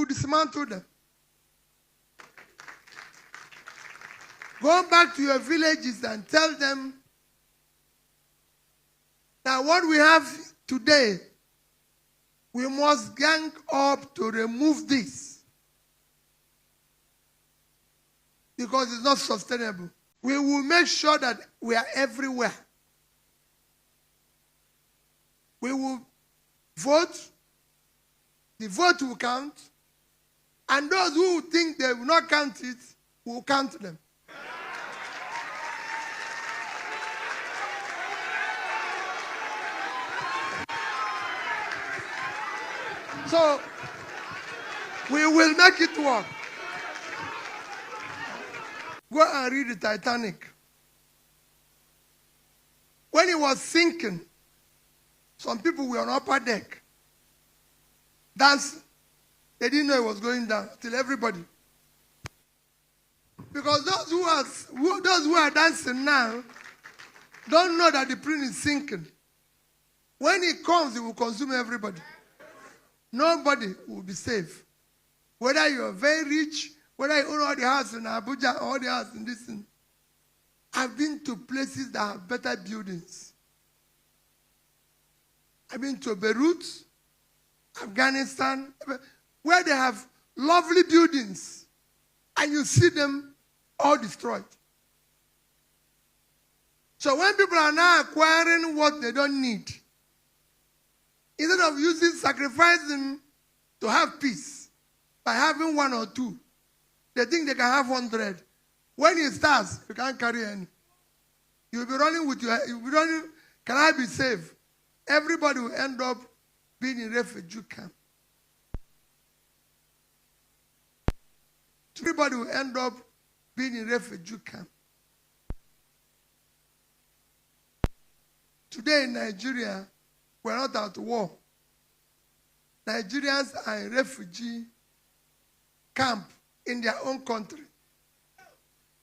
dismantle them. Go back to your villages and tell them that what we have today, we must gang up to remove this because it's not sustainable. We will make sure that we are everywhere. We will vote. The vote will count. And those who think they will not count it, will count them. So, we will make it work. Go and read the Titanic. When it was sinking, some people were on upper deck, dancing. They didn't know it was going down till everybody. Because those who are dancing now don't know that the plane is sinking. When it comes, it will consume everybody. Nobody will be safe. Whether you are very rich, whether you own all the houses in Abuja, all the houses in this thing. I've been to places that have better buildings. I've been to Beirut, Afghanistan, where they have lovely buildings, and you see them all destroyed. So when people are now acquiring what they don't need, instead of sacrificing to have peace by having one or two, they think they can have 100. When it starts, you can't carry any. You'll be running with you'll be running, can I be safe? Everybody will end up being in refugee camp. Everybody will end up being in refugee camp. Today in Nigeria, we're not at war. Nigerians are in refugee camp in their own country.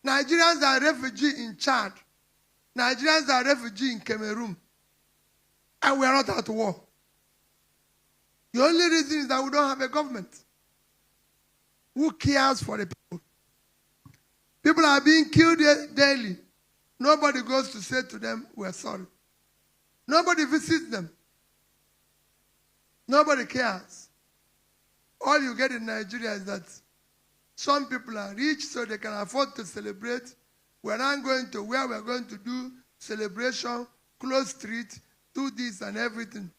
Nigerians are refugees in Chad. Nigerians are refugees in Cameroon. And we are not at war. The only reason is that we don't have a government who cares for the people. People are being killed daily. Nobody goes to say to them, we're sorry. Nobody visits them. Nobody cares. All you get in Nigeria is that some people are rich so they can afford to celebrate. We're not going to where we're going to do celebration, close street, do this and everything.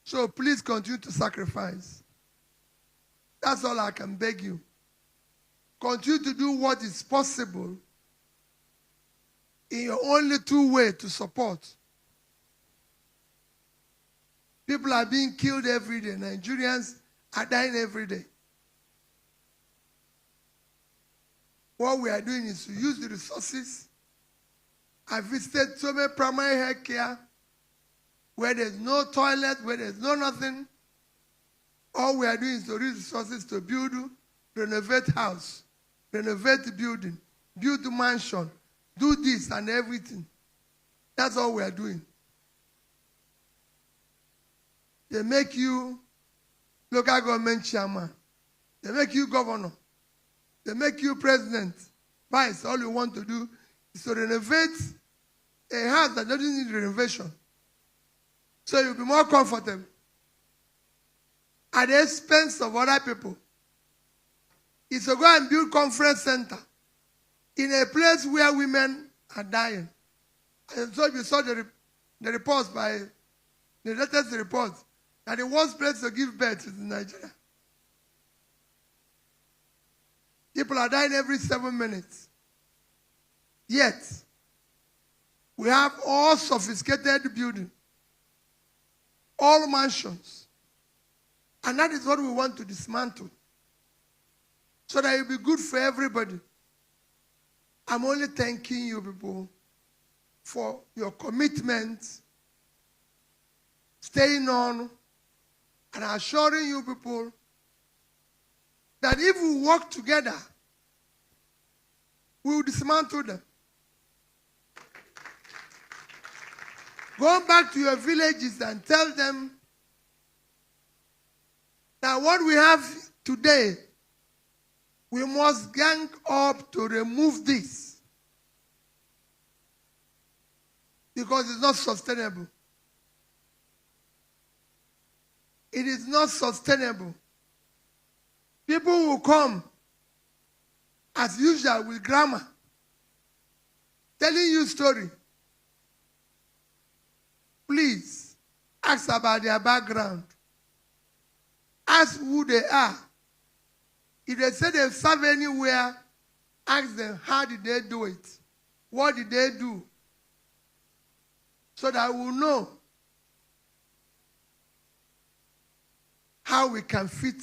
So please continue to sacrifice. That's all I can beg you. Continue to do what is possible in your only two ways to support. People are being killed every day. Nigerians are dying every day. What we are doing is to use the resources. I visited so many primary health care where there's no toilet, where there's no nothing. All we are doing is to use resources to build, renovate house, renovate the building, build the mansion, do this and everything. That's all we are doing. They make you local government chairman. They make you governor. They make you president. Vice, all you want to do is to renovate a house that doesn't need renovation. So you'll be more comfortable at the expense of other people. It's to go and build conference center in a place where women are dying. And so you saw the reports by the latest report that the worst place to give birth is in Nigeria. People are dying every 7 minutes. Yet, we have all sophisticated buildings, all mansions. And that is what we want to dismantle. So that it will be good for everybody. I'm only thanking you people for your commitment, staying on, and assuring you people that if we work together, we will dismantle them. Go back to your villages and tell them Now, what we have today, we must gang up to remove this because it's not sustainable. It is not sustainable. People will come, as usual, with grammar, telling you story. Please, ask about their background. Ask who they are. If they say they serve anywhere, ask them, how did they do it? What did they do? So that we'll know how we can fit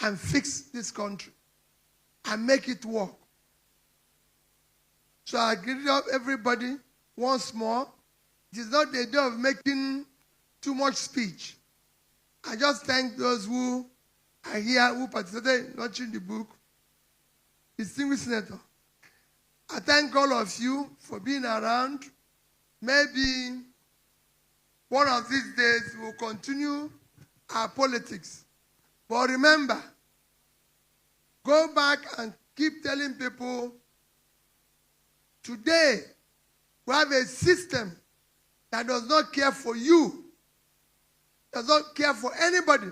and fix this country and make it work. So I greet up everybody once more. It is not the day of making too much speech. I just thank those who are here, who participated in launching the book. Distinguished Senator, I thank all of you for being around. Maybe one of these days we'll continue our politics. But remember, go back and keep telling people, today we have a system that does not care for you, does not care for anybody.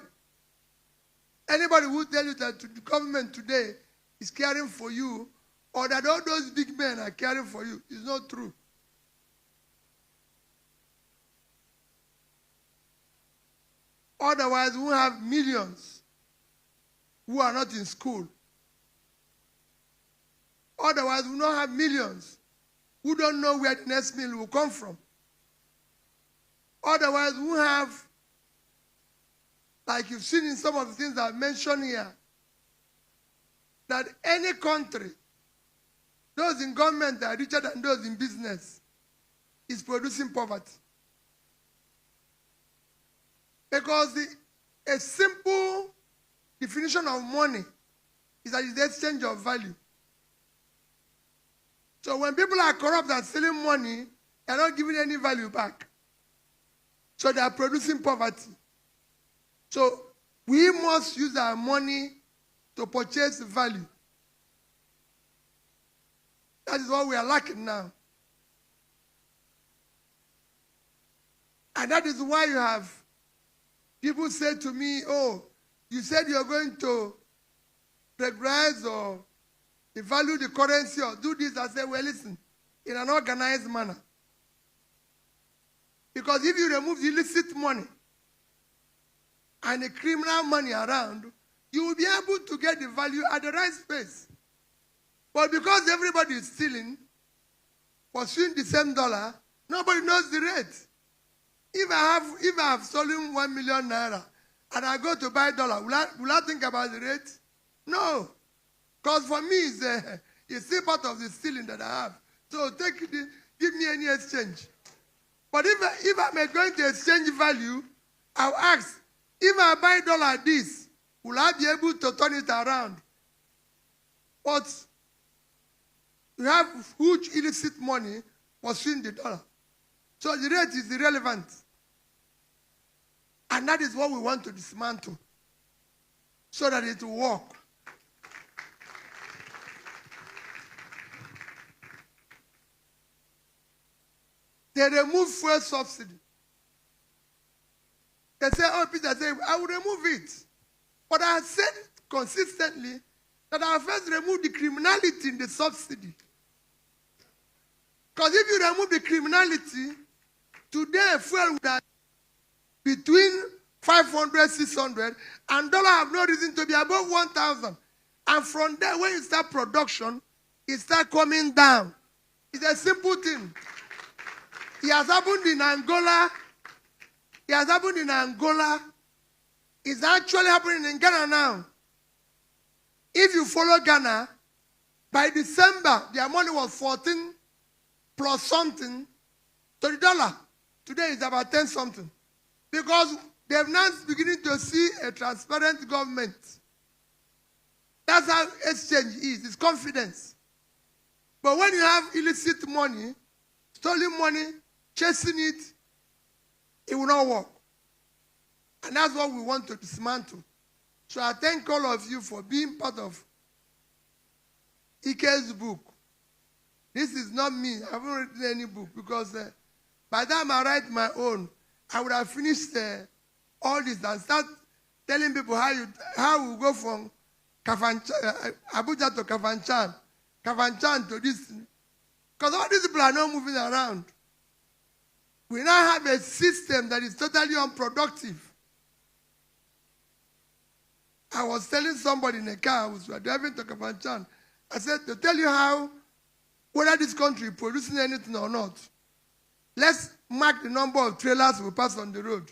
Anybody who tells you that the government today is caring for you, or that all those big men are caring for you, is not true. Otherwise, we have millions who are not in school. Otherwise, we don't have millions who don't know where the next meal will come from. Otherwise, we have, like you've seen in some of the things I've mentioned here, that any country, those in government are richer than those in business, is producing poverty. Because a simple definition of money is that it's the exchange of value. So when people are corrupt and stealing money, they're not giving any value back. So they are producing poverty. So we must use our money to purchase value. That is what we are lacking now. And that is why you have people say to me, oh, you said you're going to regularize or devalue the currency or do this. I say, well, listen, in an organized manner. Because if you remove the illicit money and the criminal money around, you will be able to get the value at the right space. But because everybody is stealing, pursuing the same dollar, nobody knows the rate. If I have stolen 1 million naira and I go to buy dollar, will I think about the rate? No. Because for me, it's still part of the stealing that I have. So give me any exchange. But if I'm going to exchange value, I'll ask, if I buy dollar this, will I be able to turn it around? But you have huge illicit money pursuing the dollar. So the rate is irrelevant. And that is what we want to dismantle so that it will work. They remove fuel subsidy. They say, oh, Peter said, I will remove it. But I said consistently that I first remove the criminality in the subsidy. Because if you remove the criminality, today fuel would have between 500, 600, and dollar have no reason to be above 1,000. And from there, when you start production, it starts coming down. It's a simple thing. It has happened in Angola. It has happened in Angola. It's actually happening in Ghana now. If you follow Ghana, by December, their money was 14 plus something to the dollar. Today it's about 10 something. Because they're now beginning to see a transparent government. That's how exchange is. It's confidence. But when you have illicit money, stolen money, chasing it, it will not work. And that's what we want to dismantle. So I thank all of you for being part of Ike's book. This is not me. I haven't written any book because by the time I write my own, I would have finished all this and start telling people how we go from Abuja to Kafanchan to this. Because all these people are not moving around. We now have a system that is totally unproductive. I was telling somebody in a car, I was driving to Kafanchan. I said, to tell you how, whether this country is producing anything or not, let's mark the number of trailers we pass on the road.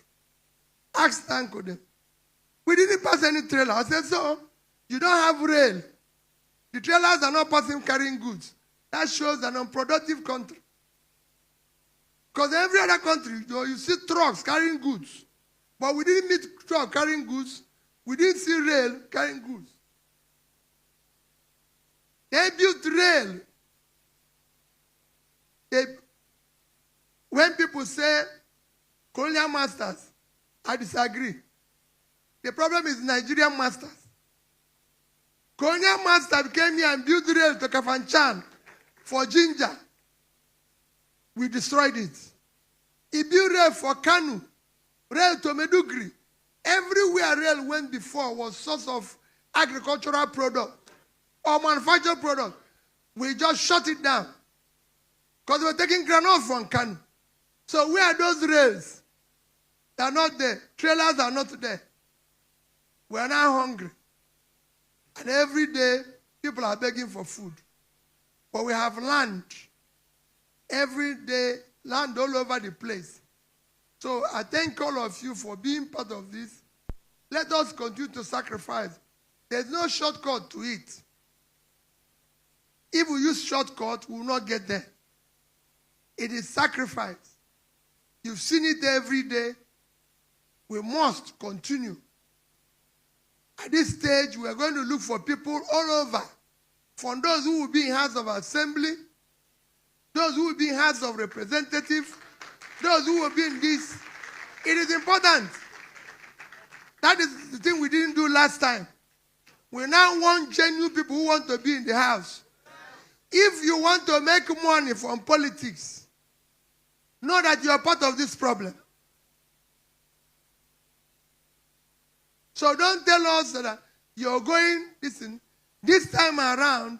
Ask Tanko them. We didn't pass any trailer. I said, so, you don't have rail. The trailers are not passing carrying goods. That shows an unproductive country. Because every other country, you see trucks carrying goods. But we didn't meet trucks carrying goods. We didn't see rail carrying goods. They built rail. When people say colonial masters, I disagree. The problem is Nigerian masters. Colonial master came here and built rail to Kafanchan for ginger. We destroyed it. He built rail for Kanu, rail to Medugri. Everywhere rail went before was source of agricultural product or manufactured product. We just shut it down because we were taking granite from Kanu. So where are those rails? They are not there. Trailers are not there. We are now hungry. And every day, people are begging for food. But we have land. Every day, land all over the place. So I thank all of you for being part of this. Let us continue to sacrifice. There's no shortcut to it. If we use shortcut, we will not get there. It is sacrifice. You've seen it every day. We must continue. At this stage, we are going to look for people all over. From those who will be in House of Assembly, those who will be in House of Representatives, those who will be in this. It is important. That is the thing we didn't do last time. We now want genuine people who want to be in the House. If you want to make money from politics, know that you are part of this problem. So don't tell us that you're going, listen, this time around,